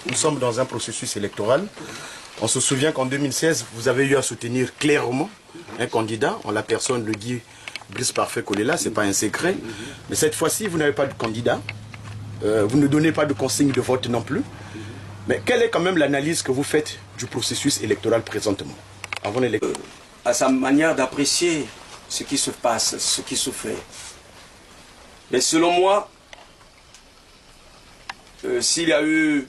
Nous sommes dans un processus électoral. On se souvient qu'en 2016, vous avez eu à soutenir clairement un candidat, en la personne de Guy Brice Parfait Kolela, ce n'est pas un secret. Mais cette fois-ci, vous n'avez pas de candidat. Vous ne donnez pas de consigne de vote non plus. Mais quelle est quand même l'analyse que vous faites du processus électoral présentement, avant l'élection? À sa manière d'apprécier ce qui se passe, ce qui se fait. Mais selon moi, s'il y a eu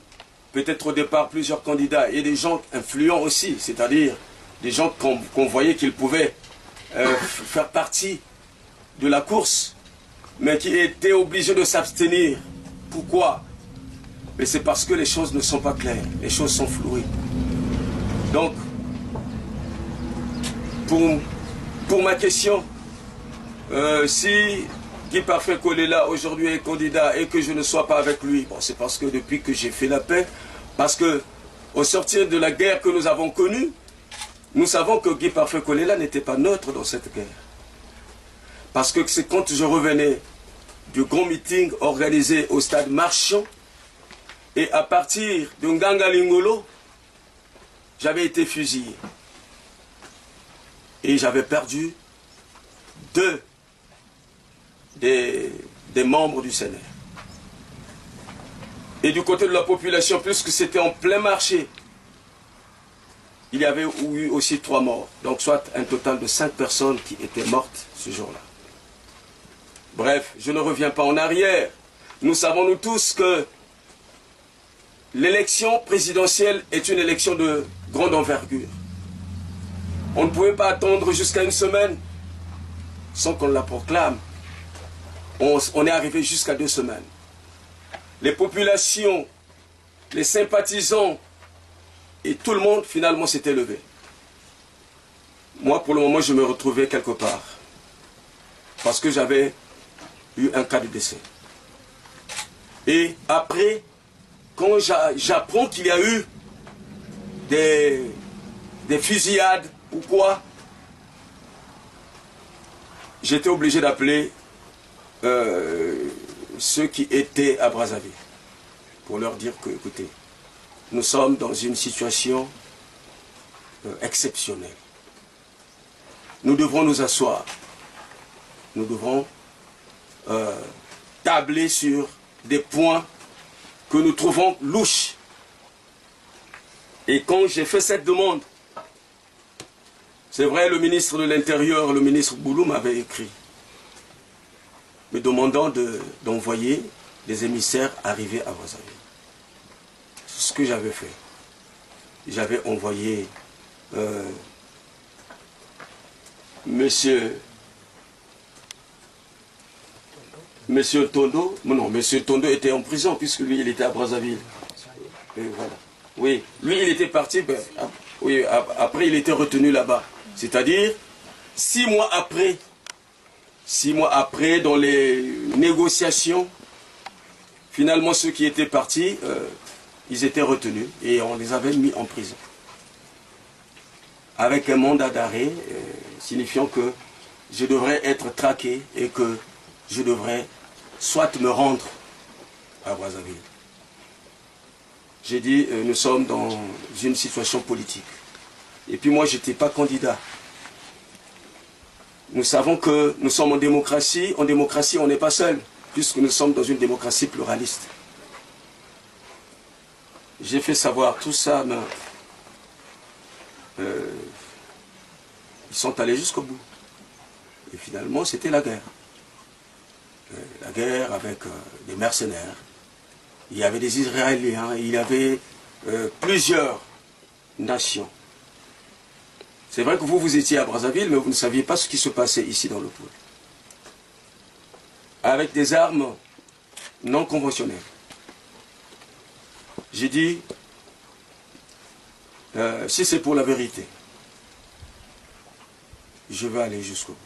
peut-être au départ plusieurs candidats et des gens influents aussi, c'est-à-dire des gens qu'on voyait qu'ils pouvaient faire partie de la course, mais qui étaient obligés de s'abstenir. Pourquoi? Mais c'est parce que les choses ne sont pas claires, les choses sont flouées. Donc, pour ma question, si Guy Parfait Kolela aujourd'hui est candidat et que je ne sois pas avec lui, bon, c'est parce que depuis que j'ai fait la paix, parce que au sortir de la guerre que nous avons connue, nous savons que Guy Parfait Kolela n'était pas neutre dans cette guerre. Parce que c'est quand je revenais du grand meeting organisé au stade Marchand, et à partir de Nganga Lingolo, j'avais été fusillé. Et j'avais perdu deux des membres du CNR. Et du côté de la population, puisque c'était en plein marché, il y avait eu aussi 3 morts. Donc soit un total de 5 personnes qui étaient mortes ce jour-là. Bref, je ne reviens pas en arrière. Nous savons nous tous que l'élection présidentielle est une élection de grande envergure. On ne pouvait pas attendre jusqu'à une semaine sans qu'on la proclame. On est arrivé jusqu'à 2 semaines. Les populations, les sympathisants et tout le monde finalement s'était levé. Moi pour le moment je me retrouvais quelque part. Parce que j'avais eu un cas de décès. Et après, quand j'apprends qu'il y a eu des fusillades ou quoi, j'étais obligé d'appeler ceux qui étaient à Brazzaville pour leur dire que, écoutez, nous sommes dans une situation exceptionnelle. Nous devrons nous asseoir. Nous devrons tabler sur des points que nous trouvons louches. Et quand j'ai fait cette demande, c'est vrai, le ministre de l'Intérieur, le ministre Boulou m'avait écrit, me demandant d'envoyer des émissaires arrivés à Brazzaville. C'est ce que j'avais fait. J'avais envoyé Monsieur Tondo. Non, Monsieur Tondo était en prison puisque lui, il était à Brazzaville. Et voilà. Oui, lui, il était parti. Ben, oui, après, il était retenu là-bas. C'est-à-dire, 6 mois après, dans les négociations, finalement, ceux qui étaient partis, ils étaient retenus et on les avait mis en prison. Avec un mandat d'arrêt, signifiant que je devrais être traqué et que je devrais soit me rendre à Brazzaville. J'ai dit, nous sommes dans une situation politique. Et puis moi, je n'étais pas candidat. Nous savons que nous sommes en démocratie. En démocratie, on n'est pas seul, puisque nous sommes dans une démocratie pluraliste. J'ai fait savoir tout ça, mais ils sont allés jusqu'au bout. Et finalement, c'était la guerre. La guerre avec des mercenaires. Il y avait des Israéliens, il y avait plusieurs nations. C'est vrai que vous étiez à Brazzaville, mais vous ne saviez pas ce qui se passait ici dans le pôle. Avec des armes non conventionnelles. J'ai dit, si c'est pour la vérité, je vais aller jusqu'au bout.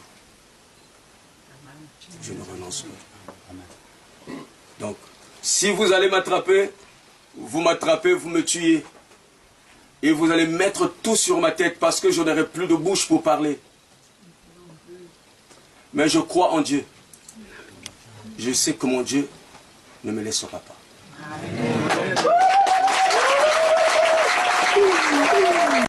Je ne renonce pas. Donc, si vous allez m'attraper, vous me tuez. Et vous allez mettre tout sur ma tête parce que je n'aurai plus de bouche pour parler. Mais je crois en Dieu. Je sais que mon Dieu ne me laissera pas.